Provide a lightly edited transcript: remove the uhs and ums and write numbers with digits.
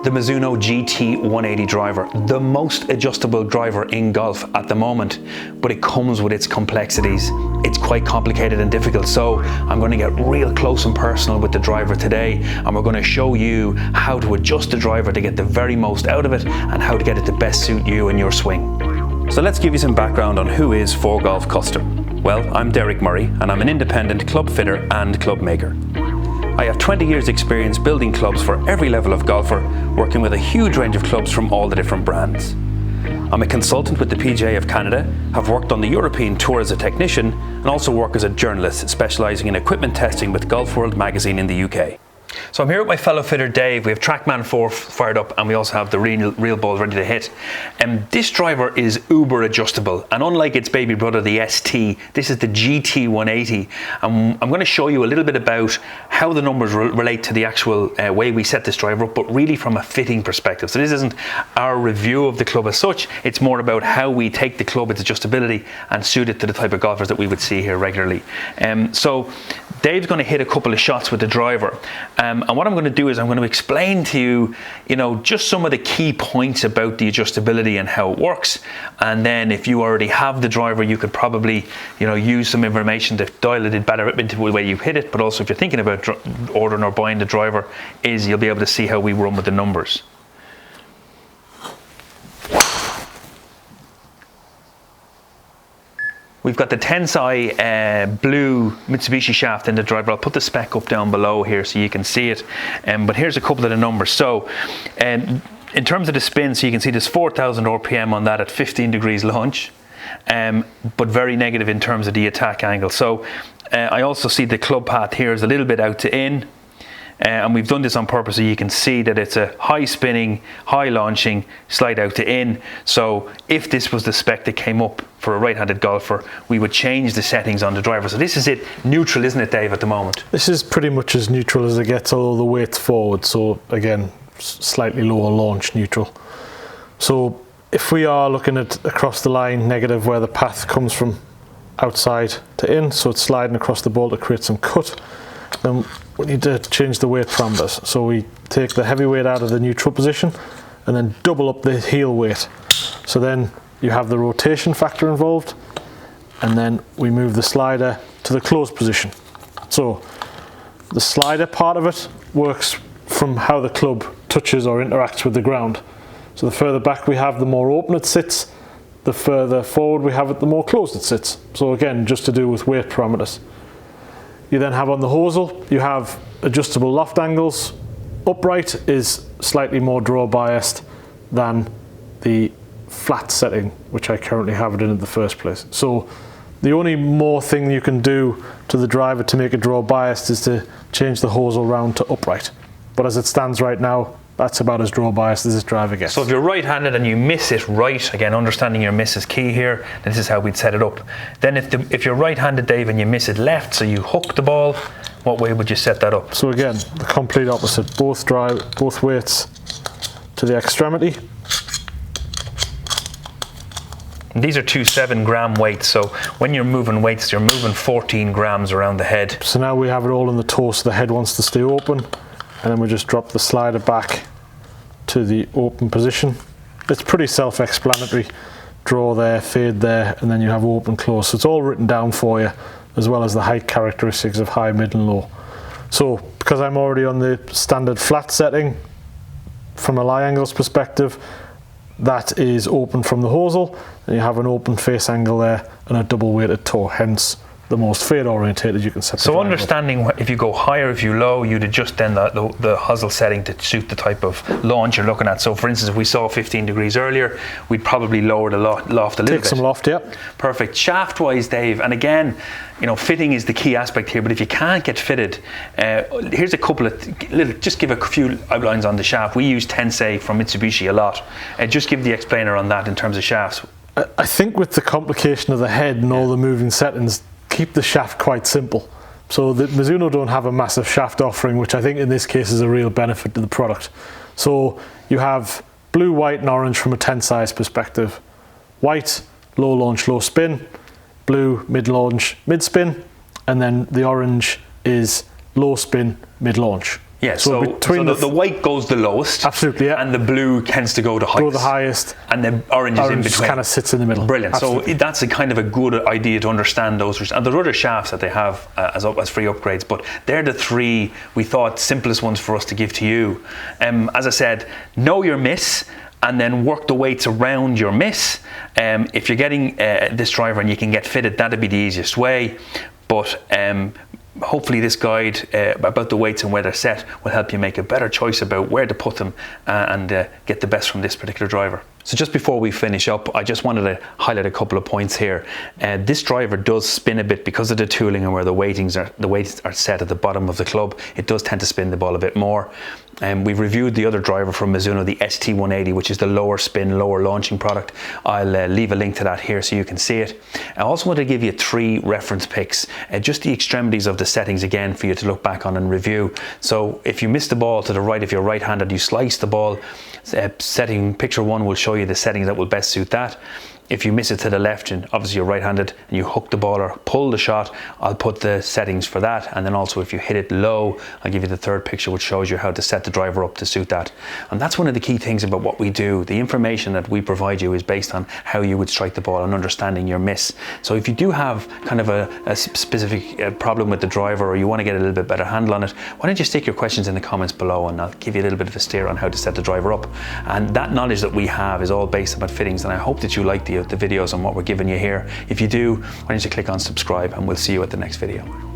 The Mizuno GT180 Driver, the most adjustable driver in golf at the moment, but it comes with its complexities. It's quite complicated and difficult, so I'm going to get real close and personal with the driver today, and we're going to show you how to adjust the driver to get the very most out of it and how to get it to best suit you and your swing. So let's give you some background on who is ForeGolf Custom. Well, I'm Derek Murray, and I'm an independent club fitter and club maker. I have 20 years experience building clubs for every level of golfer, working with a huge range of clubs from all the different brands. I'm a consultant with the PGA of Canada, have worked on the European Tour as a technician, and also work as a journalist specialising in equipment testing with Golf World magazine in the UK. So I'm here with my fellow fitter Dave. We have TrackMan 4 fired up, and we also have the real balls ready to hit. This driver is uber adjustable, and unlike its baby brother the ST, this is the GT180. I'm going to show you a little bit about how the numbers relate to the actual way we set this driver up, but really from a fitting perspective. So this isn't our review of the club as such, it's more about how we take the club, its adjustability, and suit it to the type of golfers that we would see here regularly. So Dave's going to hit a couple of shots with the driver. And what I'm going to do is I'm going to explain to you, just some of the key points about the adjustability and how it works. And then if you already have the driver, you could probably, use some information to dial it better into the way you hit it. But also if you're thinking about ordering or buying the driver, you'll be able to see how we run with the numbers. We've got the Tensai blue Mitsubishi shaft in the driver. I'll put the spec up down below here so you can see it. But here's a couple of the numbers. So in terms of the spin, so you can see there's 4,000 RPM on that at 15 degrees launch, but very negative in terms of the attack angle. So I also see the club path here is a little bit out to in. And we've done this on purpose so you can see that it's a high spinning, high launching, slide out to in. So if this was the spec that came up for a right-handed golfer, we would change the settings on the driver. So this is it, neutral, isn't it, Dave, at the moment? This is pretty much as neutral as it gets, although the weight's forward. So again, slightly lower launch, neutral. So if we are looking at across the line, negative, where the path comes from outside to in, so it's sliding across the ball to create some cut, then we need to change the weight parameters. So we take the heavy weight out of the neutral position and then double up the heel weight. So then you have the rotation factor involved, and then we move the slider to the closed position. So the slider part of it works from how the club touches or interacts with the ground. So the further back we have, the more open it sits. The further forward we have it, the more closed it sits. So again, just to do with weight parameters. You then have on the hosel, you have adjustable loft angles. Upright is slightly more draw biased than the flat setting, which I currently have it in the first place. So the only more thing you can do to the driver to make it draw biased is to change the hosel round to upright. But as it stands right now, that's about as draw biased as this driver gets. So if you're right-handed and you miss it right, again, understanding your miss is key here, this is how we'd set it up. Then if you're right-handed, Dave, and you miss it left, so you hook the ball, what way would you set that up? So again, the complete opposite. Both weights to the extremity. And these are 2 7-gram weights, so when you're moving weights, you're moving 14 grams around the head. So now we have it all in the toe, so the head wants to stay open. And then we just drop the slider back to the open position. It's pretty self-explanatory. Draw there, fade there, and then you have open, close. So it's all written down for you, as well as the height characteristics of high, mid, and low. So because I'm already on the standard flat setting, from a lie angles perspective, that is open from the hosel, and you have an open face angle there and a double weighted toe, hence the most fade orientated you can set. So understanding if you go higher, if you low, you'd adjust then the hosel setting to suit the type of launch you're looking at. So for instance, if we saw 15 degrees earlier, we'd probably lower the loft a little bit. Take some loft, yeah. Perfect. Shaft wise, Dave, and again, fitting is the key aspect here, but if you can't get fitted, here's a couple of just give a few outlines on the shaft. We use Tensai from Mitsubishi a lot. Just give the explainer on that in terms of shafts. I think with the complication of the head and all the moving settings, keep the shaft quite simple. So the Mizuno don't have a massive shaft offering, which I think in this case is a real benefit to the product. So you have blue, white and orange from a Tensai perspective. White, low launch, low spin. Blue, mid launch, mid spin. And then the orange is low spin, mid launch. Yeah, so the white goes the lowest. Absolutely, yeah. And the blue tends to go the highest. Go the highest. And the orange is in between. Kind of sits in the middle. Brilliant. Absolutely. So that's a kind of a good idea to understand those. And there are other shafts that they have as free upgrades, but they're the three we thought simplest ones for us to give to you. As I said, know your miss, and then work the weights around your miss. If you're getting this driver and you can get fitted, that'd be the easiest way. But hopefully this guide about the weights and where they're set will help you make a better choice about where to put them and get the best from this particular driver. So just before we finish up, I just wanted to highlight a couple of points here. This driver does spin a bit because of the tooling and where the weights are set at the bottom of the club. It does tend to spin the ball a bit more. We've reviewed the other driver from Mizuno, the ST180, which is the lower spin, lower launching product. I'll leave a link to that here so you can see it. I also want to give you 3 reference picks, just the extremities of the settings again for you to look back on and review. So if you miss the ball to the right, if you're right-handed, you slice the ball. Setting picture 1 will show you the settings that will best suit that. If you miss it to the left, and obviously you're right-handed, and you hook the ball or pull the shot, I'll put the settings for that. And then also if you hit it low, I'll give you the 3rd picture, which shows you how to set the driver up to suit that. And that's one of the key things about what we do. The information that we provide you is based on how you would strike the ball and understanding your miss. So if you do have kind of a specific problem with the driver, or you want to get a little bit better handle on it, why don't you stick your questions in the comments below, and I'll give you a little bit of a steer on how to set the driver up. And that knowledge that we have is all based about fittings, and I hope that you like the videos and what we're giving you here. If you do, why don't you click on subscribe, and we'll see you at the next video.